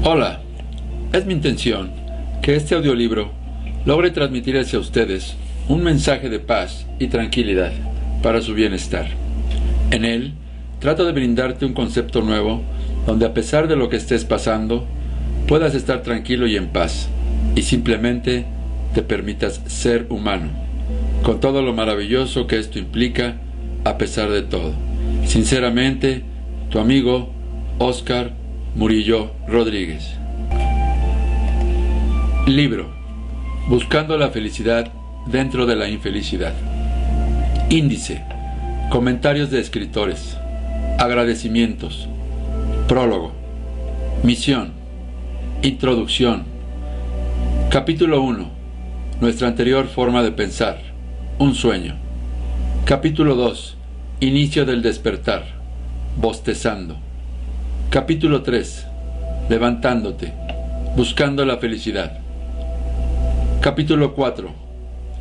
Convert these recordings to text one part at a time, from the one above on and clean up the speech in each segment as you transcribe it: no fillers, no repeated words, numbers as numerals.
Hola, es mi intención que este audiolibro logre transmitir hacia ustedes un mensaje de paz y tranquilidad para su bienestar. En él, trato de brindarte un concepto nuevo donde, a pesar de lo que estés pasando, puedas estar tranquilo y en paz, y simplemente te permitas ser humano, con todo lo maravilloso que esto implica, a pesar de todo. Sinceramente, tu amigo Óscar Murillo Rodríguez. Libro: Buscando la felicidad dentro de la infelicidad. Índice: comentarios de escritores. Agradecimientos. Prólogo. Misión. Introducción. Capítulo 1. Nuestra anterior forma de pensar. Un sueño. Capítulo 2. Inicio del despertar. Bostezando. Capítulo 3. Levantándote. Buscando la felicidad. Capítulo 4.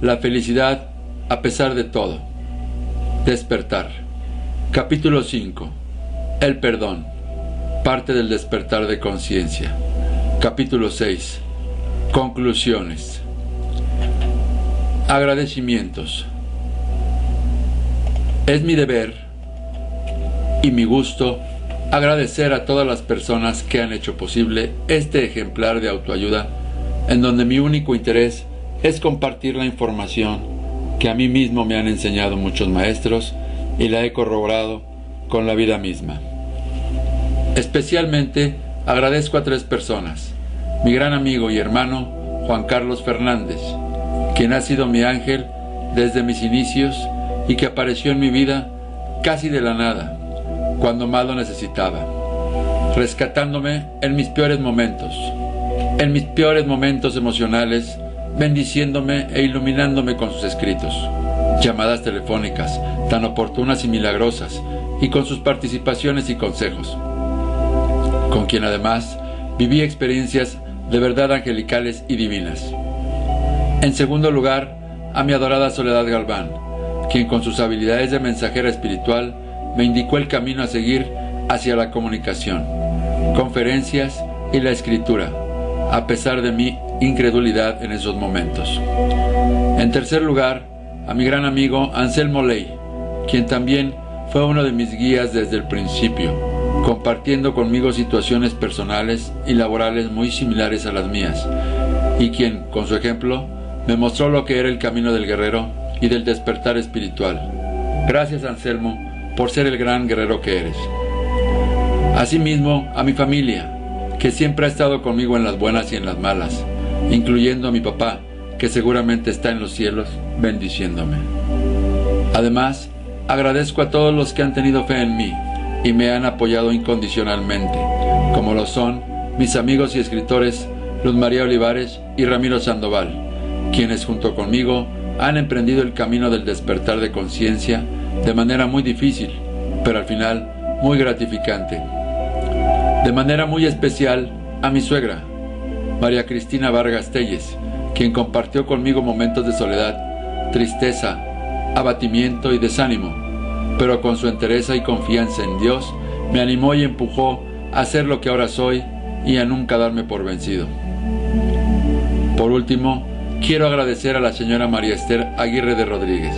La felicidad a pesar de todo. Despertar. Capítulo 5. El perdón. Parte del despertar de conciencia. Capítulo 6. Conclusiones. Agradecimientos. Es mi deber y mi gusto agradecer a todas las personas que han hecho posible este ejemplar de autoayuda, en donde mi único interés es compartir la información que a mí mismo me han enseñado muchos maestros y la he corroborado con la vida misma. Especialmente agradezco a 3 personas: mi gran amigo y hermano Juan Carlos Fernández, quien ha sido mi ángel desde mis inicios y que apareció en mi vida casi de la nada, cuando más lo necesitaba, rescatándome en mis peores momentos emocionales, bendiciéndome e iluminándome con sus escritos, llamadas telefónicas tan oportunas y milagrosas, y con sus participaciones y consejos, con quien además viví experiencias de verdad angelicales y divinas. En segundo lugar, a mi adorada Soledad Galván, quien con sus habilidades de mensajera espiritual me indicó el camino a seguir hacia la comunicación, conferencias y la escritura, a pesar de mi incredulidad en esos momentos. En tercer lugar, a mi gran amigo Anselmo Ley, quien también fue uno de mis guías desde el principio, compartiendo conmigo situaciones personales y laborales muy similares a las mías, y quien, con su ejemplo, me mostró lo que era el camino del guerrero y del despertar espiritual. Gracias, Anselmo, por ser el gran guerrero que eres. Asimismo, a mi familia, que siempre ha estado conmigo en las buenas y en las malas, incluyendo a mi papá, que seguramente está en los cielos bendiciéndome. Además, agradezco a todos los que han tenido fe en mí y me han apoyado incondicionalmente, como lo son mis amigos y escritores Luz María Olivares y Ramiro Sandoval, quienes junto conmigo han emprendido el camino del despertar de conciencia de manera muy difícil, pero al final muy gratificante. De manera muy especial a mi suegra, María Cristina Vargas Telles, quien compartió conmigo momentos de soledad, tristeza, abatimiento y desánimo, pero con su entereza y confianza en Dios me animó y empujó a ser lo que ahora soy y a nunca darme por vencido. Por último, quiero agradecer a la señora María Esther Aguirre de Rodríguez,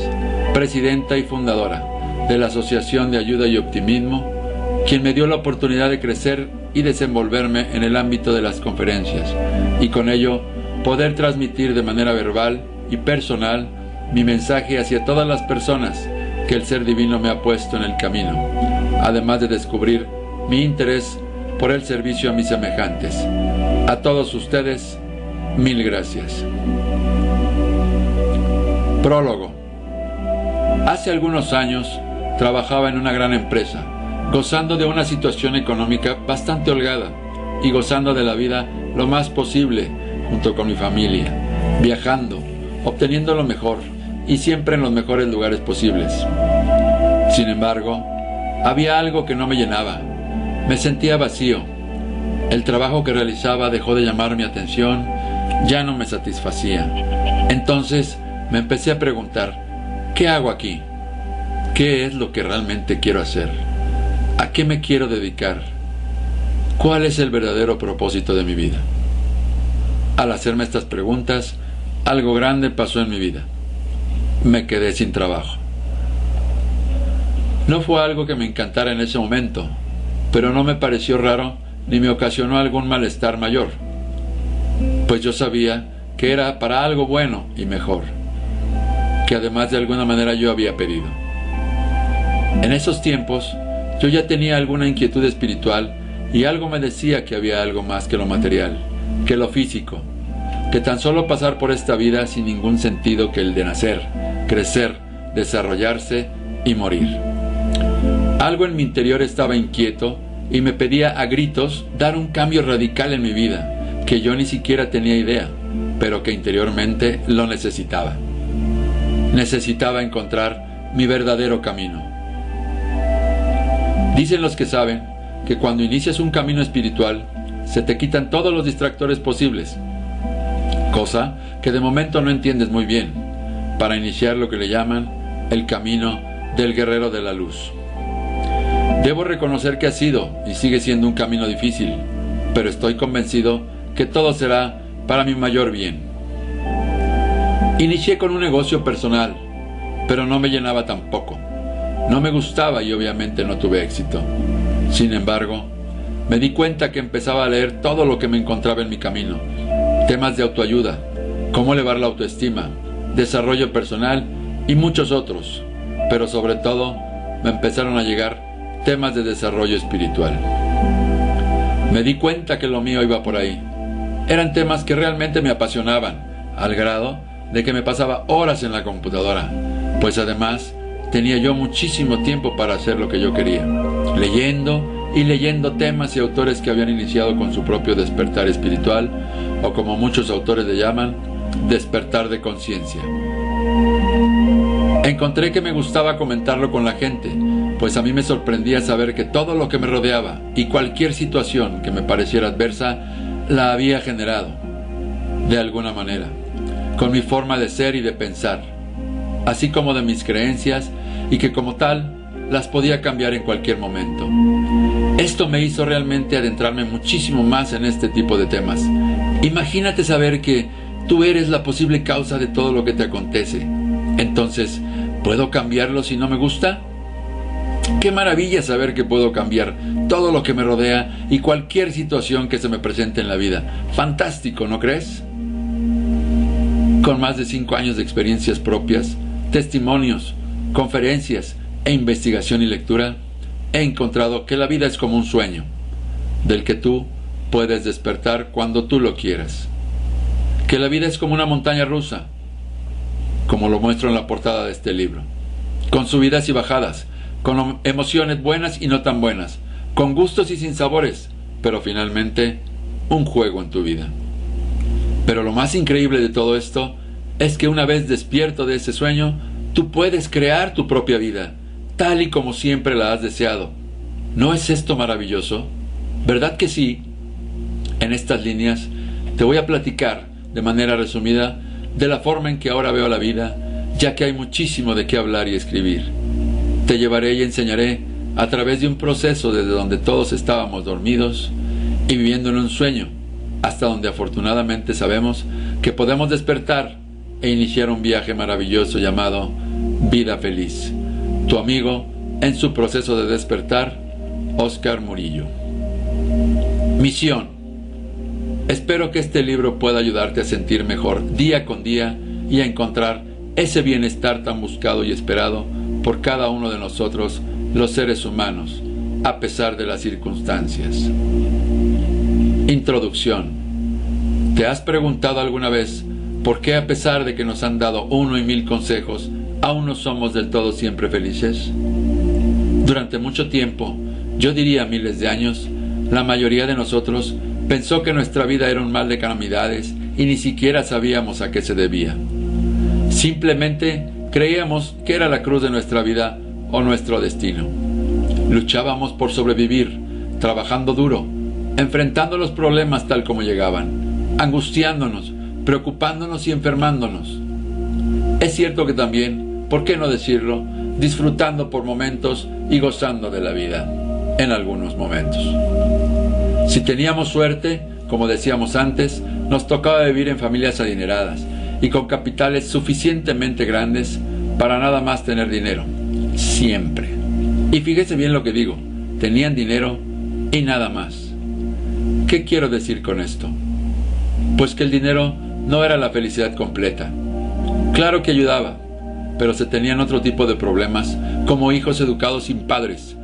presidenta y fundadora de la Asociación de Ayuda y Optimismo, quien me dio la oportunidad de crecer y desenvolverme en el ámbito de las conferencias, y con ello poder transmitir de manera verbal y personal mi mensaje hacia todas las personas que el Ser Divino me ha puesto en el camino, además de descubrir mi interés por el servicio a mis semejantes. A todos ustedes, mil gracias. Prólogo. Hace algunos años trabajaba en una gran empresa, gozando de una situación económica bastante holgada y gozando de la vida lo más posible junto con mi familia, viajando, obteniendo lo mejor y siempre en los mejores lugares posibles. Sin embargo, había algo que no me llenaba. Me sentía vacío. El trabajo que realizaba dejó de llamar mi atención, ya no me satisfacía. Entonces me empecé a preguntar, ¿qué hago aquí? ¿Qué es lo que realmente quiero hacer? ¿A qué me quiero dedicar? ¿Cuál es el verdadero propósito de mi vida? Al hacerme estas preguntas, algo grande pasó en mi vida. Me quedé sin trabajo. No fue algo que me encantara en ese momento, pero no me pareció raro ni me ocasionó algún malestar mayor, pues yo sabía que era para algo bueno y mejor, que además de alguna manera yo había pedido. En esos tiempos, yo ya tenía alguna inquietud espiritual y algo me decía que había algo más que lo material, que lo físico, que tan solo pasar por esta vida sin ningún sentido que el de nacer, crecer, desarrollarse y morir. Algo en mi interior estaba inquieto y me pedía a gritos dar un cambio radical en mi vida, que yo ni siquiera tenía idea, pero que interiormente lo necesitaba. Necesitaba encontrar mi verdadero camino. Dicen los que saben que cuando inicias un camino espiritual, se te quitan todos los distractores posibles, cosa que de momento no entiendes muy bien, para iniciar lo que le llaman el camino del guerrero de la luz. Debo reconocer que ha sido y sigue siendo un camino difícil, pero estoy convencido que todo será para mi mayor bien. Inicié con un negocio personal, pero no me llenaba tampoco. No me gustaba y obviamente no tuve éxito. Sin embargo, me di cuenta que empezaba a leer todo lo que me encontraba en mi camino. Temas de autoayuda, cómo elevar la autoestima, desarrollo personal y muchos otros. Pero sobre todo, me empezaron a llegar temas de desarrollo espiritual. Me di cuenta que lo mío iba por ahí. Eran temas que realmente me apasionaban, al grado de que me pasaba horas en la computadora, pues además tenía yo muchísimo tiempo para hacer lo que yo quería, leyendo y leyendo temas y autores que habían iniciado con su propio despertar espiritual, o como muchos autores le llaman, despertar de conciencia. Encontré que me gustaba comentarlo con la gente, pues a mí me sorprendía saber que todo lo que me rodeaba y cualquier situación que me pareciera adversa la había generado, de alguna manera, con mi forma de ser y de pensar, así como de mis creencias, y que como tal las podía cambiar en cualquier momento. Esto me hizo realmente adentrarme muchísimo más en este tipo de temas. Imagínate saber que tú eres la posible causa de todo lo que te acontece. Entonces, ¿puedo cambiarlo si no me gusta? ¡Qué maravilla saber que puedo cambiar todo lo que me rodea y cualquier situación que se me presente en la vida! ¡Fantástico!, ¿no crees? Con más de 5 años de experiencias propias, testimonios, conferencias e investigación y lectura, he encontrado que la vida es como un sueño, del que tú puedes despertar cuando tú lo quieras. Que la vida es como una montaña rusa, como lo muestro en la portada de este libro, con subidas y bajadas, con emociones buenas y no tan buenas, con gustos y sinsabores, pero finalmente un juego en tu vida. Pero lo más increíble de todo esto es que una vez despierto de ese sueño, tú puedes crear tu propia vida, tal y como siempre la has deseado. ¿No es esto maravilloso? ¿Verdad que sí? En estas líneas te voy a platicar de manera resumida de la forma en que ahora veo la vida, ya que hay muchísimo de qué hablar y escribir. Te llevaré y enseñaré a través de un proceso desde donde todos estábamos dormidos y viviendo en un sueño, hasta donde afortunadamente sabemos que podemos despertar e iniciar un viaje maravilloso llamado Vida Feliz. Tu amigo en su proceso de despertar, Oscar Murillo. Misión. Espero que este libro pueda ayudarte a sentir mejor día con día y a encontrar ese bienestar tan buscado y esperado por cada uno de nosotros, los seres humanos, a pesar de las circunstancias. Introducción. ¿Te has preguntado alguna vez por qué, a pesar de que nos han dado 1 y 1000 consejos, aún no somos del todo siempre felices? Durante mucho tiempo, yo diría miles de años, la mayoría de nosotros pensó que nuestra vida era un mar de calamidades y ni siquiera sabíamos a qué se debía. Simplemente creíamos que era la cruz de nuestra vida o nuestro destino. Luchábamos por sobrevivir, trabajando duro, enfrentando los problemas tal como llegaban, angustiándonos, preocupándonos y enfermándonos. Es cierto que también, ¿por qué no decirlo?, disfrutando por momentos y gozando de la vida, en algunos momentos. Si teníamos suerte, como decíamos antes, nos tocaba vivir en familias adineradas y con capitales suficientemente grandes para nada más tener dinero. Siempre. Y fíjese bien lo que digo, tenían dinero y nada más. ¿Qué quiero decir con esto? Pues que el dinero no era la felicidad completa. Claro que ayudaba, pero se tenían otro tipo de problemas, como hijos educados sin padres,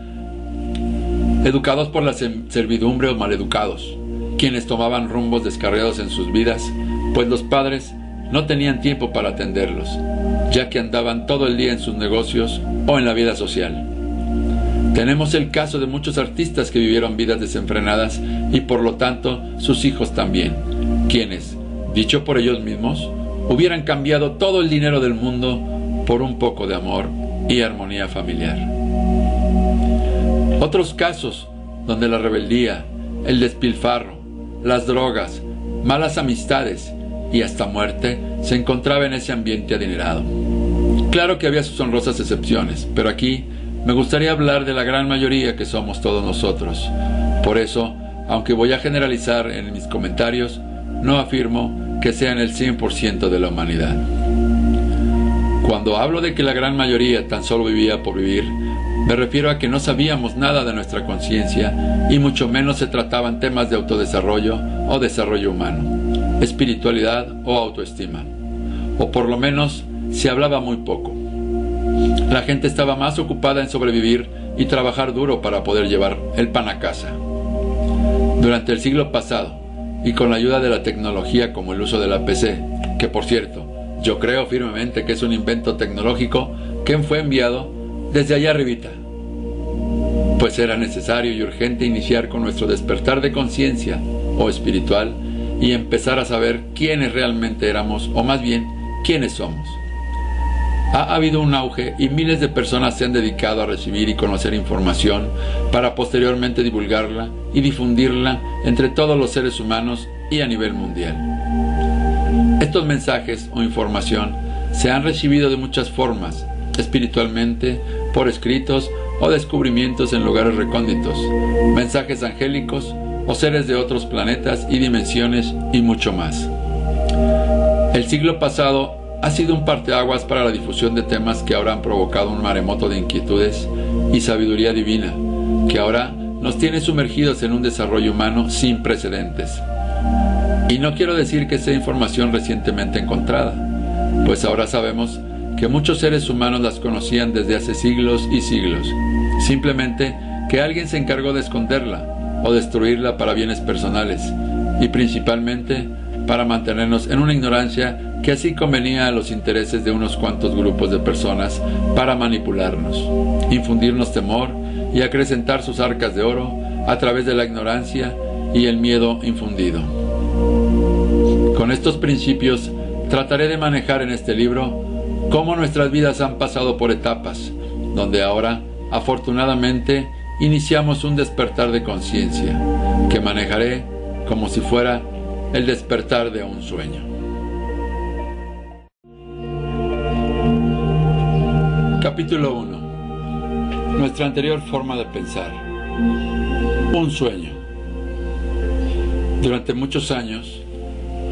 educados por la servidumbre o maleducados, quienes tomaban rumbos descarriados en sus vidas, pues los padres no tenían tiempo para atenderlos, ya que andaban todo el día en sus negocios o en la vida social. Tenemos el caso de muchos artistas que vivieron vidas desenfrenadas y por lo tanto sus hijos también, quienes, dicho por ellos mismos, hubieran cambiado todo el dinero del mundo por un poco de amor y armonía familiar. Otros casos donde la rebeldía, el despilfarro, las drogas, malas amistades y hasta muerte se encontraba en ese ambiente adinerado. Claro que había sus honrosas excepciones, pero aquí me gustaría hablar de la gran mayoría que somos todos nosotros. Por eso, aunque voy a generalizar en mis comentarios, no afirmo que sean el 100% de la humanidad. Cuando hablo de que la gran mayoría tan solo vivía por vivir, me refiero a que no sabíamos nada de nuestra conciencia y mucho menos se trataban temas de autodesarrollo o desarrollo humano, espiritualidad o autoestima. O por lo menos se hablaba muy poco. La gente estaba más ocupada en sobrevivir y trabajar duro para poder llevar el pan a casa. Durante el siglo pasado, y con la ayuda de la tecnología como el uso de la PC, que por cierto, yo creo firmemente que es un invento tecnológico que fue enviado desde allá arribita, pues era necesario y urgente iniciar con nuestro despertar de conciencia o espiritual y empezar a saber quiénes realmente éramos, o más bien, quiénes somos. Ha habido un auge y miles de personas se han dedicado a recibir y conocer información para posteriormente divulgarla y difundirla entre todos los seres humanos y a nivel mundial. Estos mensajes o información se han recibido de muchas formas, espiritualmente, por escritos o descubrimientos en lugares recónditos, mensajes angélicos o seres de otros planetas y dimensiones y mucho más. El siglo pasado ha sido un parteaguas para la difusión de temas que ahora han provocado un maremoto de inquietudes y sabiduría divina, que ahora nos tiene sumergidos en un desarrollo humano sin precedentes. Y no quiero decir que sea información recientemente encontrada, pues ahora sabemos que muchos seres humanos las conocían desde hace siglos y siglos, simplemente que alguien se encargó de esconderla o destruirla para bienes personales y principalmente para mantenernos en una ignorancia que así convenía a los intereses de unos cuantos grupos de personas para manipularnos, infundirnos temor y acrecentar sus arcas de oro a través de la ignorancia y el miedo infundido. Con estos principios trataré de manejar en este libro cómo nuestras vidas han pasado por etapas, donde ahora, afortunadamente, iniciamos un despertar de conciencia, que manejaré como si fuera el despertar de un sueño. Capítulo 1. Nuestra anterior forma de pensar. Un sueño. Durante muchos años,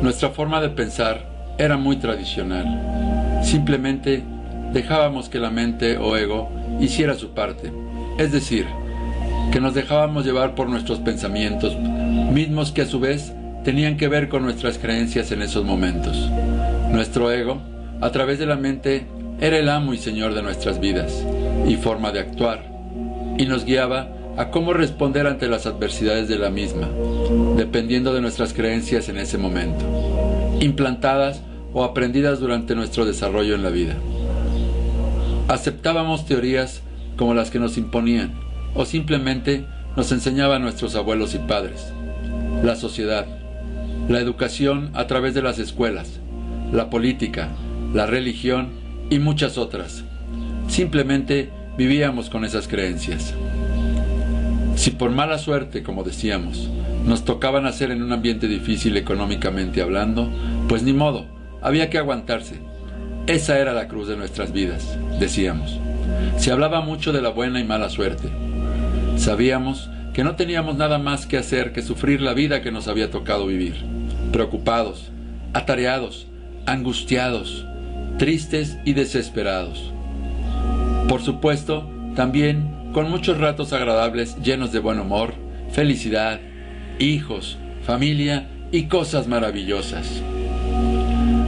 nuestra forma de pensar era muy tradicional. Simplemente dejábamos que la mente o ego hiciera su parte, es decir, que nos dejábamos llevar por nuestros pensamientos, mismos que a su vez tenían que ver con nuestras creencias en esos momentos. Nuestro ego, a través de la mente, era el amo y señor de nuestras vidas y forma de actuar, y nos guiaba a cómo responder ante las adversidades de la misma, dependiendo de nuestras creencias en ese momento, implantadas o aprendidas durante nuestro desarrollo en la vida. Aceptábamos teorías como las que nos imponían, o simplemente nos enseñaban nuestros abuelos y padres, la sociedad, la educación a través de las escuelas, la política, la religión y muchas otras. Simplemente vivíamos con esas creencias. Si por mala suerte, como decíamos, nos tocaba nacer en un ambiente difícil económicamente hablando, pues ni modo, había que aguantarse. Esa era la cruz de nuestras vidas, decíamos. Se hablaba mucho de la buena y mala suerte. Sabíamos que no teníamos nada más que hacer que sufrir la vida que nos había tocado vivir, preocupados, atareados, angustiados, tristes y desesperados. Por supuesto, también con muchos ratos agradables llenos de buen humor, felicidad, hijos, familia y cosas maravillosas.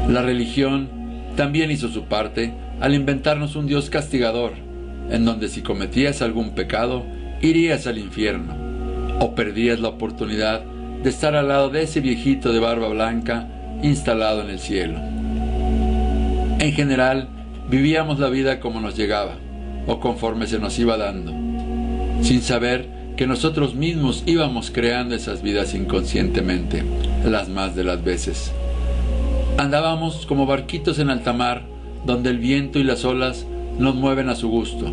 La religión también hizo su parte al inventarnos un Dios castigador, en donde si cometías algún pecado, irías al infierno, o perdías la oportunidad de estar al lado de ese viejito de barba blanca instalado en el cielo. En general, vivíamos la vida como nos llegaba, o conforme se nos iba dando, sin saber que nosotros mismos íbamos creando esas vidas inconscientemente, las más de las veces. Andábamos como barquitos en alta mar, donde el viento y las olas nos mueven a su gusto.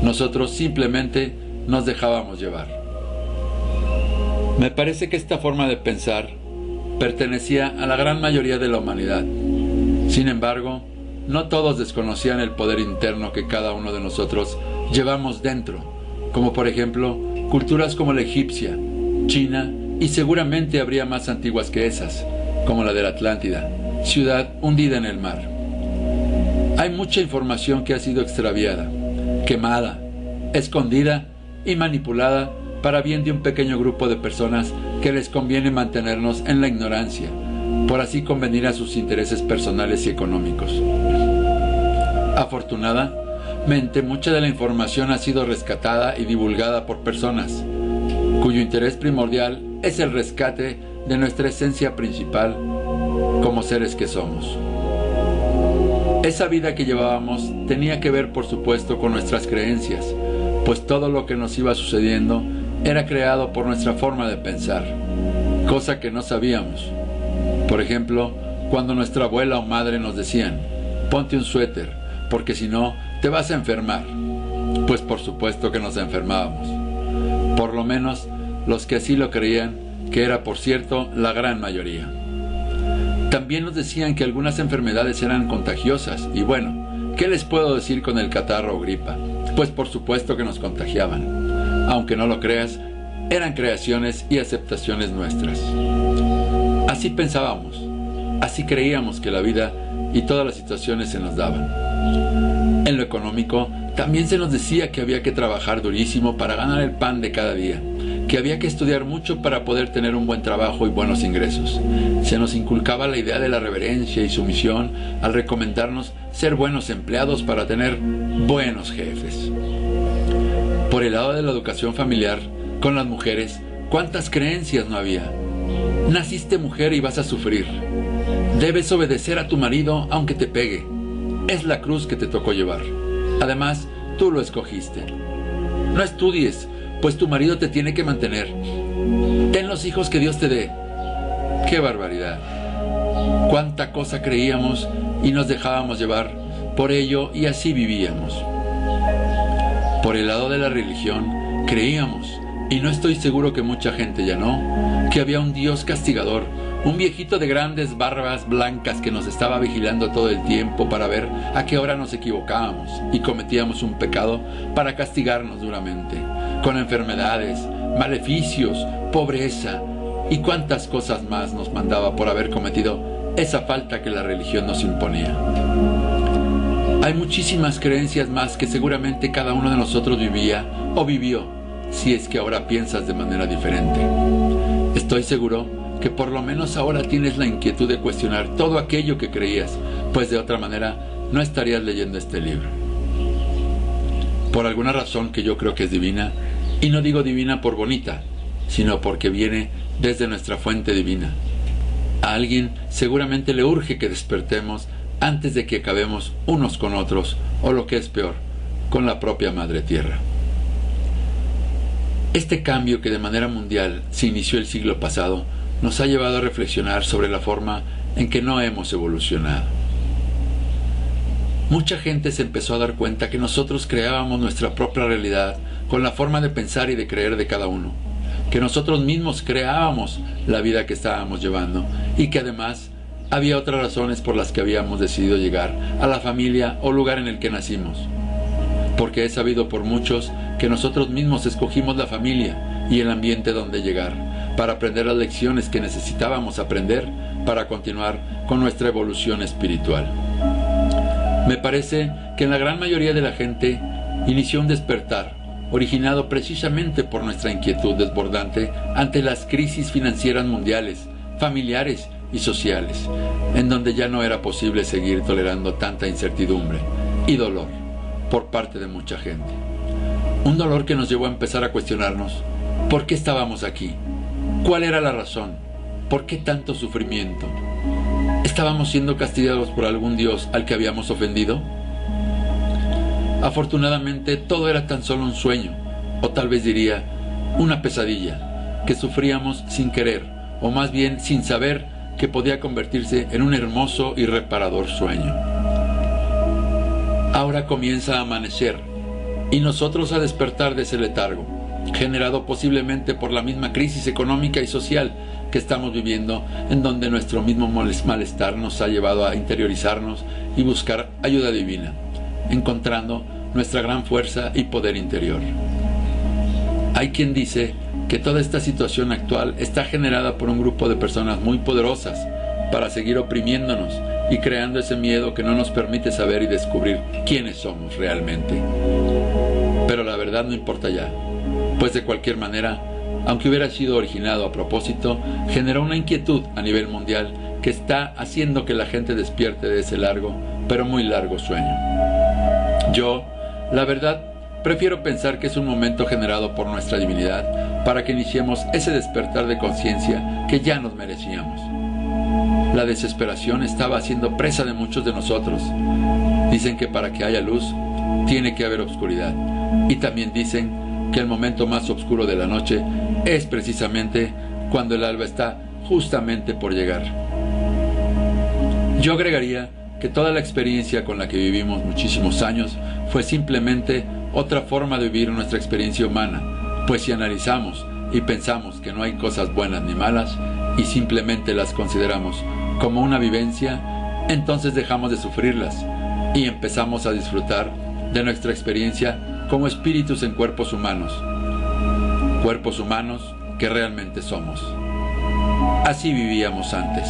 Nosotros simplemente nos dejábamos llevar. Me parece que esta forma de pensar pertenecía a la gran mayoría de la humanidad. Sin embargo, no todos desconocían el poder interno que cada uno de nosotros llevamos dentro, como por ejemplo, culturas como la egipcia, China y seguramente habría más antiguas que esas, como la de la Atlántida, ciudad hundida en el mar. Hay mucha información que ha sido extraviada, quemada, escondida y manipulada para bien de un pequeño grupo de personas que les conviene mantenernos en la ignorancia, por así convenir a sus intereses personales y económicos. Afortunadamente, mucha de la información ha sido rescatada y divulgada por personas cuyo interés primordial es el rescate de nuestra esencia principal como seres que somos. Esa vida que llevábamos tenía que ver, por supuesto, con nuestras creencias, pues todo lo que nos iba sucediendo era creado por nuestra forma de pensar, cosa que no sabíamos. Por ejemplo, cuando nuestra abuela o madre nos decían, ponte un suéter, porque si no, te vas a enfermar. Pues por supuesto que nos enfermábamos. Por lo menos los que así lo creían, que era, por cierto, la gran mayoría. También nos decían que algunas enfermedades eran contagiosas, y bueno, ¿qué les puedo decir con el catarro o gripa? Pues por supuesto que nos contagiaban. Aunque no lo creas, eran creaciones y aceptaciones nuestras. Así pensábamos, así creíamos que la vida y todas las situaciones se nos daban. En lo económico, también se nos decía que había que trabajar durísimo para ganar el pan de cada día, que había que estudiar mucho para poder tener un buen trabajo y buenos ingresos. Se nos inculcaba la idea de la reverencia y sumisión al recomendarnos ser buenos empleados para tener buenos jefes. Por el lado de la educación familiar, con las mujeres, ¿cuántas creencias no había? Naciste mujer y vas a sufrir. Debes obedecer a tu marido aunque te pegue. Es la cruz que te tocó llevar. Además, tú lo escogiste. No estudies, pues tu marido te tiene que mantener. Ten los hijos que Dios te dé. ¡Qué barbaridad! Cuánta cosa creíamos y nos dejábamos llevar por ello y así vivíamos. Por el lado de la religión, creíamos, y no estoy seguro que mucha gente ya no, que había un Dios castigador, un viejito de grandes barbas blancas que nos estaba vigilando todo el tiempo para ver a qué hora nos equivocábamos y cometíamos un pecado para castigarnos duramente, con enfermedades, maleficios, pobreza y cuántas cosas más nos mandaba por haber cometido esa falta que la religión nos imponía. Hay muchísimas creencias más que seguramente cada uno de nosotros vivía o vivió, si es que ahora piensas de manera diferente. Estoy seguro que por lo menos ahora tienes la inquietud de cuestionar todo aquello que creías, pues de otra manera no estarías leyendo este libro. Por alguna razón que yo creo que es divina, y no digo divina por bonita, sino porque viene desde nuestra fuente divina. A alguien seguramente le urge que despertemos antes de que acabemos unos con otros, o lo que es peor, con la propia Madre Tierra. Este cambio que de manera mundial se inició el siglo pasado, nos ha llevado a reflexionar sobre la forma en que no hemos evolucionado. Mucha gente se empezó a dar cuenta que nosotros creábamos nuestra propia realidad con la forma de pensar y de creer de cada uno, que nosotros mismos creábamos la vida que estábamos llevando y que además había otras razones por las que habíamos decidido llegar a la familia o lugar en el que nacimos. Porque es sabido por muchos que nosotros mismos escogimos la familia y el ambiente donde llegar, para aprender las lecciones que necesitábamos aprender para continuar con nuestra evolución espiritual. Me parece que en la gran mayoría de la gente inició un despertar, originado precisamente por nuestra inquietud desbordante ante las crisis financieras mundiales, familiares y sociales, en donde ya no era posible seguir tolerando tanta incertidumbre y dolor por parte de mucha gente. Un dolor que nos llevó a empezar a cuestionarnos ¿por qué estábamos aquí? ¿Cuál era la razón? ¿Por qué tanto sufrimiento? ¿Estábamos siendo castigados por algún Dios al que habíamos ofendido? Afortunadamente todo era tan solo un sueño, o tal vez diría, una pesadilla, que sufríamos sin querer, o más bien sin saber que podía convertirse en un hermoso y reparador sueño. Ahora comienza a amanecer, y nosotros a despertar de ese letargo, generado posiblemente por la misma crisis económica y social que estamos viviendo, en donde nuestro mismo malestar nos ha llevado a interiorizarnos y buscar ayuda divina, encontrando nuestra gran fuerza y poder interior. Hay quien dice que toda esta situación actual está generada por un grupo de personas muy poderosas para seguir oprimiéndonos y creando ese miedo que no nos permite saber y descubrir quiénes somos realmente. Pero la verdad no importa ya, pues de cualquier manera, aunque hubiera sido originado a propósito, generó una inquietud a nivel mundial que está haciendo que la gente despierte de ese largo, pero muy largo sueño. Yo, la verdad, prefiero pensar que es un momento generado por nuestra divinidad para que iniciemos ese despertar de conciencia que ya nos merecíamos. La desesperación estaba haciendo presa de muchos de nosotros. Dicen que para que haya luz, tiene que haber oscuridad. Y también dicen que el momento más oscuro de la noche es precisamente cuando el alba está justamente por llegar. Yo agregaría que toda la experiencia con la que vivimos muchísimos años fue simplemente otra forma de vivir nuestra experiencia humana, pues si analizamos y pensamos que no hay cosas buenas ni malas y simplemente las consideramos como una vivencia, entonces dejamos de sufrirlas y empezamos a disfrutar de nuestra experiencia como espíritus en cuerpos humanos que realmente somos. Así vivíamos antes.